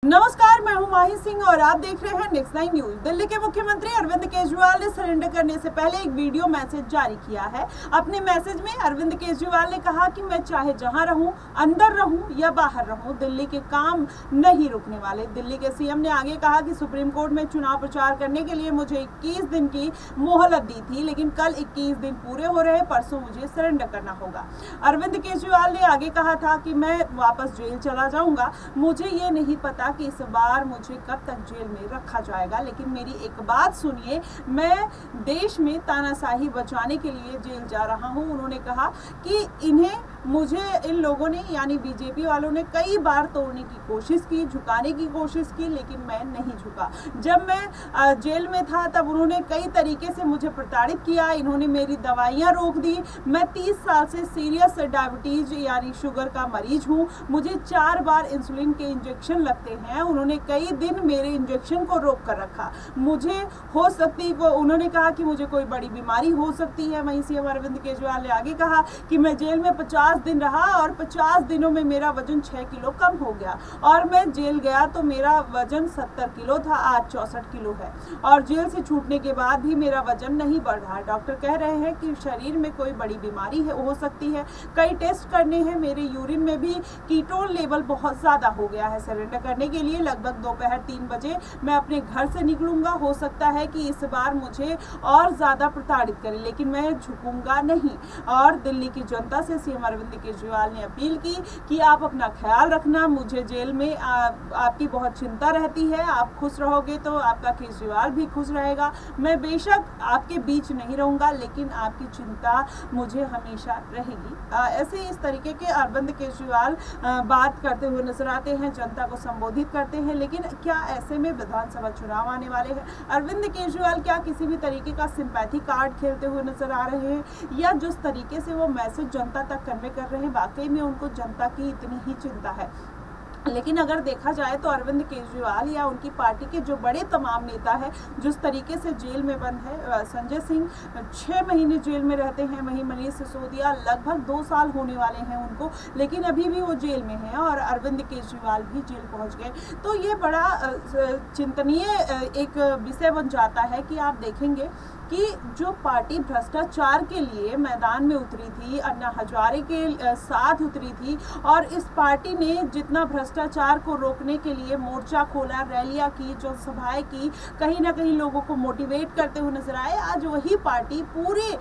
नमस्कार, मैं हूं माही सिंह और आप देख रहे हैं नेक्स्ट 9 न्यूज। दिल्ली के मुख्यमंत्री अरविंद केजरीवाल ने सरेंडर करने से पहले एक वीडियो मैसेज जारी किया है। अपने मैसेज में अरविंद केजरीवाल ने कहा कि मैं चाहे जहां रहूं, अंदर रहूं या बाहर रहूं, दिल्ली के काम नहीं रुकने वाले। दिल्ली के सीएम ने आगे कहा कि सुप्रीम कोर्ट में चुनाव प्रचार करने के लिए मुझे 21 दिन की मोहलत दी थी, लेकिन कल 21 दिन पूरे हो रहे, परसों मुझे सरेंडर करना होगा। अरविंद केजरीवाल ने आगे कहा था कि मैं वापस जेल चला जाऊंगा। मुझे ये नहीं पता कि इस बार मुझे कब तक जेल में रखा जाएगा, लेकिन मेरी एक बात सुनिए, मैं देश में तानाशाही बचाने के लिए जेल जा रहा हूं। उन्होंने कहा कि मुझे इन लोगों ने यानी बीजेपी वालों ने कई बार तोड़ने की कोशिश की, झुकाने की कोशिश की, लेकिन मैं नहीं झुका। जब मैं जेल में था तब उन्होंने कई तरीके से मुझे प्रताड़ित किया। इन्होंने मेरी दवाइयां रोक दी। मैं 30 साल से सीरियस डायबिटीज यानी शुगर का मरीज हूं। मुझे 4 बार इंसुलिन के इंजेक्शन लगते हैं। उन्होंने कई दिन मेरे इंजेक्शन को रोक कर रखा। मुझे हो सकती उन्होंने कहा कि मुझे कोई बड़ी बीमारी हो सकती है। वहीं सीएम अरविंद केजरीवाल ने आगे कहा कि मैं जेल में 50 दिन रहा और 50 दिनों में मेरा वजन 6 किलो कम हो गया, और मैं जेल गया तो मेरा वजन 70 किलो था, आज 64 किलो है, और जेल से छूटने के बाद भी मेरा वजन नहीं बढ़ रहा। डॉक्टर कह रहे हैं कि शरीर में कोई बड़ी बीमारी हो सकती है। कई टेस्ट करने हैं, मेरे यूरिन में भी कीटोन लेवल बहुत ज्यादा हो गया है। सरेंडर करने के लिए लगभग दोपहर 3 बजे मैं अपने घर से निकलूंगा। हो सकता है कि इस बार मुझे और ज्यादा प्रताड़ित करें, लेकिन मैं झुकूंगा नहीं। और दिल्ली की जनता से सीएम अरविंद केजरीवाल ने अपील की कि आप अपना ख्याल रखना। मुझे जेल में आपकी बहुत चिंता रहती है। आप खुश रहोगे तो आपका केजरीवाल भी खुश रहेगा। मैं बेशक आपके बीच नहीं रहूंगा, लेकिन आपकी चिंता मुझे हमेशा रहेगी। ऐसे इस तरीके के अरविंद केजरीवाल बात करते हुए नजर आते हैं, जनता को संबोधित करते हैं। लेकिन क्या ऐसे में विधानसभा चुनाव आने वाले हैं, अरविंद केजरीवाल क्या किसी भी तरीके का सिंपैथी कार्ड खेलते हुए नजर आ रहे हैं, या जिस तरीके से वो मैसेज जनता तक कन्वे कर रहे हैं, वाकई में उनको जनता की इतनी ही चिंता है? लेकिन अगर देखा जाए तो अरविंद केजरीवाल या उनकी पार्टी के जो बड़े तमाम नेता हैं, जिस तरीके से जेल में बंद है, संजय सिंह 6 महीने जेल में रहते हैं, वहीं मनीष सिसोदिया लगभग 2 साल होने वाले हैं उनको, लेकिन अभी भी वो जेल में हैं, और अरविंद केजरीवाल भी जेल पहुंच गए। तो ये बड़ा चिंतनीय एक विषय बन जाता है कि आप देखेंगे कि जो पार्टी भ्रष्टाचार के लिए मैदान में उतरी थी, अन्ना हजारे के साथ उतरी थी, और इस पार्टी ने जितना भ्रष्टाचार को रोकने के लिए मोर्चा खोला, रैलियां की, जनसभाएं की, कहीं ना कहीं लोगों को मोटिवेट करते हुए नजर आए, आज वही पार्टी पूरे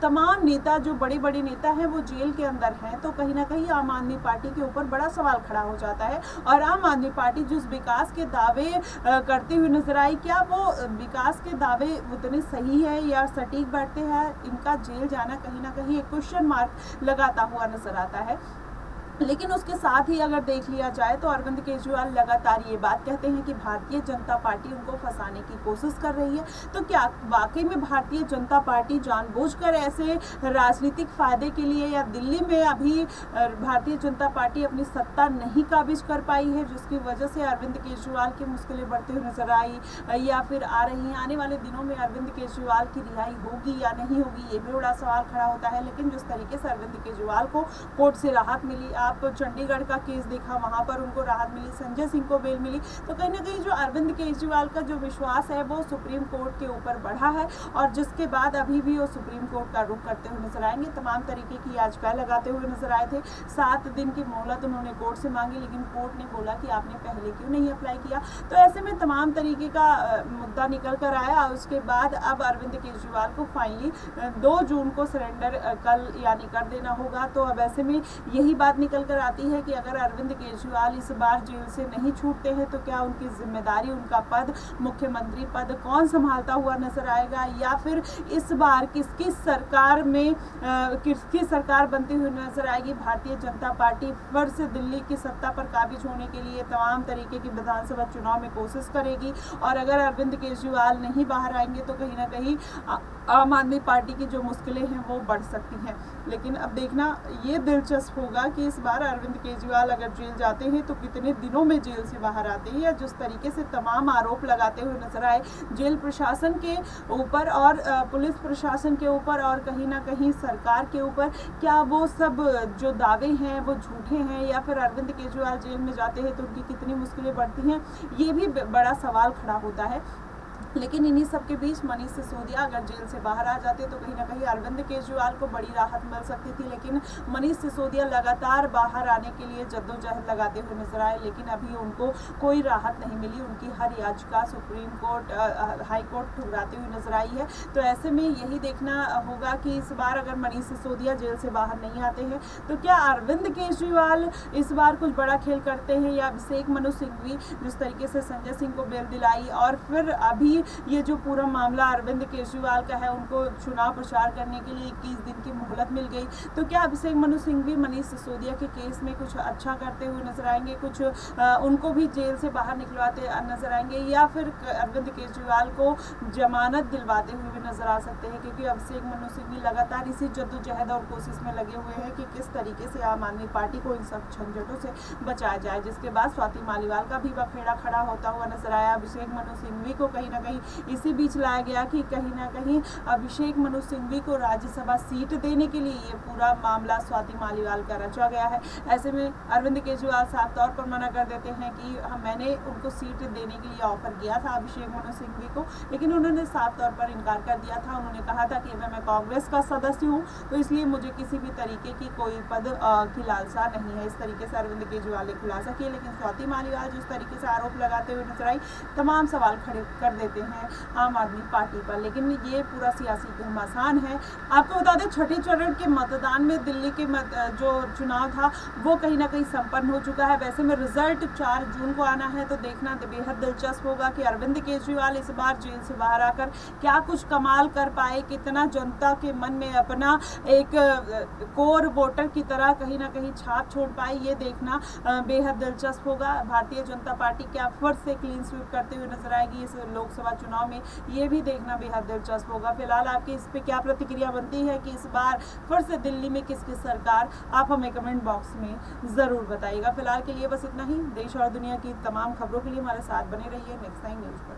तमाम नेता जो बड़े बड़े नेता हैं वो जेल के अंदर हैं। तो कहीं ना कहीं आम आदमी पार्टी के ऊपर बड़ा सवाल खड़ा हो जाता है। और आम आदमी पार्टी जिस विकास के दावे करते हुए नजर आई, क्या वो विकास के दावे उतने सही है या सटीक बैठते हैं? इनका जेल जाना कहीं ना कहीं एक क्वेश्चन मार्क लगाता हुआ नजर आता है। लेकिन उसके साथ ही अगर देख लिया जाए तो अरविंद केजरीवाल लगातार ये बात कहते हैं कि भारतीय जनता पार्टी उनको फंसाने की कोशिश कर रही है। तो क्या वाकई में भारतीय जनता पार्टी जानबूझकर ऐसे राजनीतिक फायदे के लिए, या दिल्ली में अभी भारतीय जनता पार्टी अपनी सत्ता नहीं काबिज कर पाई है, जिसकी वजह से अरविंद केजरीवाल की मुश्किलें बढ़ती हुई नजर आई या फिर आ रही हैं? आने वाले दिनों में अरविंद केजरीवाल की रिहाई होगी या नहीं होगी, ये भी बड़ा सवाल खड़ा होता है। लेकिन जिस तरीके से अरविंद केजरीवाल को कोर्ट से राहत मिली, आप चंडीगढ़ का केस देखा, वहां पर उनको राहत मिली, संजय सिंह को बेल मिली, तो कहीं ना कहीं जो अरविंद केजरीवाल का जो विश्वास है वो सुप्रीम कोर्ट के ऊपर बढ़ा है, और जिसके बाद अभी भी वो सुप्रीम कोर्ट का रुख करते हुए नजर आएंगे। तमाम तरीके की याचिकाएं लगाते हुए नजर आए थे। 7 दिन की मोहलत उन्होंने कोर्ट से मांगी, लेकिन कोर्ट ने बोला कि आपने पहले क्यों नहीं अप्लाई किया। तो ऐसे में तमाम तरीके का मुद्दा निकल कर आया। उसके बाद अब अरविंद केजरीवाल को फाइनली 2 जून को सरेंडर कल यानी कर देना होगा। तो अब ऐसे में यही बात निकल कर आती है कि अगर अरविंद केजरीवाल इस बार जेल से नहीं छूटते हैं तो क्या उनकी जिम्मेदारी, उनका पद, मुख्यमंत्री पद कौन संभालता हुआ नजर आएगा, या फिर इस बार किसकी सरकार में किसकी सरकार बनती हुई नजर आएगी? भारतीय जनता पार्टी फिर से दिल्ली की सत्ता पर काबिज होने के लिए तमाम तरीके की विधानसभा चुनाव में कोशिश करेगी, और अगर अरविंद केजरीवाल नहीं बाहर आएंगे तो कहीं ना कहीं आम आदमी पार्टी की जो मुश्किलें हैं वो बढ़ सकती हैं। लेकिन अब देखना ये दिलचस्प होगा कि इस बार अरविंद केजरीवाल अगर जेल जाते हैं तो कितने दिनों में जेल से बाहर आते हैं, या जिस तरीके से तमाम आरोप लगाते हुए नजर आए जेल प्रशासन के ऊपर और पुलिस प्रशासन के ऊपर और कहीं ना कहीं सरकार के ऊपर, क्या वो सब जो दावे हैं वो झूठे हैं, या फिर अरविंद केजरीवाल जेल में जाते हैं तो उनकी कितनी मुश्किलें बढ़ती हैं, ये भी बड़ा सवाल खड़ा होता है। लेकिन इन्हीं सब के बीच मनीष सिसोदिया अगर जेल से बाहर आ जाते तो कहीं ना कहीं अरविंद केजरीवाल को बड़ी राहत मिल सकती थी। लेकिन मनीष सिसोदिया लगातार बाहर आने के लिए जद्दोजहद लगाते हुए नजर आए, लेकिन अभी उनको कोई राहत नहीं मिली। उनकी हर याचिका सुप्रीम कोर्ट, हाई कोर्ट ठुकराती हुई नजर आई है। तो ऐसे में यही देखना होगा कि इस बार अगर मनीष सिसोदिया जेल से बाहर नहीं आते हैं तो क्या अरविंद केजरीवाल इस बार कुछ बड़ा खेल करते हैं, या अभिषेक मनु सिंघवी जिस तरीके से संजय सिंह को बेल दिलाई और फिर अभी ये जो पूरा मामला अरविंद केजरीवाल का है, उनको चुनाव प्रचार करने के लिए 21 दिन की मोहलत मिल गई, तो क्या अभिषेक मनु सिंघवी मनीष सिसोदिया के केस में कुछ अच्छा करते हुए नजर आएंगे, कुछ उनको भी जेल से बाहर निकलवाते नजर आएंगे, या फिर अरविंद केजरीवाल को जमानत दिलवाते हुए भी नजर आ सकते हैं? क्योंकि अभिषेक मनु सिंघवी लगातार इसी जद्दोजहद और कोशिश में लगे हुए हैं कि किस तरीके से आम आदमी पार्टी को इन सब झंझटों से बचाया जाए, जिसके बाद स्वाति मालीवाल का भी बखेड़ा खड़ा होता हुआ नजर आया। अभिषेक मनु सिंघवी को कहीं ना कहीं इसी बीच लाया गया कि कहीं ना कहीं अभिषेक मनु सिंघवी को राज्यसभा सीट देने के लिए ये पूरा मामला स्वाति मालीवाल का रचा गया है। ऐसे में अरविंद केजरीवाल साफ तौर पर मना कर देते हैं कि मैंने उनको सीट देने के लिए ऑफर किया था अभिषेक मनु सिंघवी को, लेकिन उन्होंने साफ तौर पर इनकार कर दिया था। उन्होंने कहा था कि मैं कांग्रेस का सदस्य हूँ, तो इसलिए मुझे किसी भी तरीके की कोई पद की लालसा नहीं है। इस तरीके से अरविंद केजरीवाल ने खुलासा किया। लेकिन स्वाति मालीवाल जिस तरीके से आरोप लगाते हुए नजर आई, तमाम सवाल खड़े कर देते हैं आम आदमी पार्टी पर। लेकिन ये पूरा सियासी घमासान है। आपको बता दें, छठे चरण के मतदान में दिल्ली के जो चुनाव था वो कहीं ना कहीं संपन्न हो चुका है। वैसे में रिजल्ट 4 जून को आना है, तो देखना बेहद दिलचस्प होगा कि अरविंद केजरीवाल इस बार जेल से बाहर आकर क्या कुछ कमाल कर पाए, कितना जनता के मन में अपना एक कोर वोटर की तरह कहीं ना कहीं छाप छोड़ पाए, ये देखना बेहद दिलचस्प होगा। भारतीय जनता पार्टी क्या फिर से क्लीन स्वीप करते हुए नजर आएगी इस लोकसभा चुनाव में, ये भी देखना बेहद दिलचस्प होगा। फिलहाल आपकी इस पे क्या प्रतिक्रिया बनती है कि इस बार फिर से दिल्ली में किसकी सरकार, आप हमें कमेंट बॉक्स में जरूर बताइएगा। फिलहाल के लिए बस इतना ही। देश और दुनिया की तमाम खबरों के लिए हमारे साथ बने रहिए नेक्स्ट टाइम न्यूज़ पर।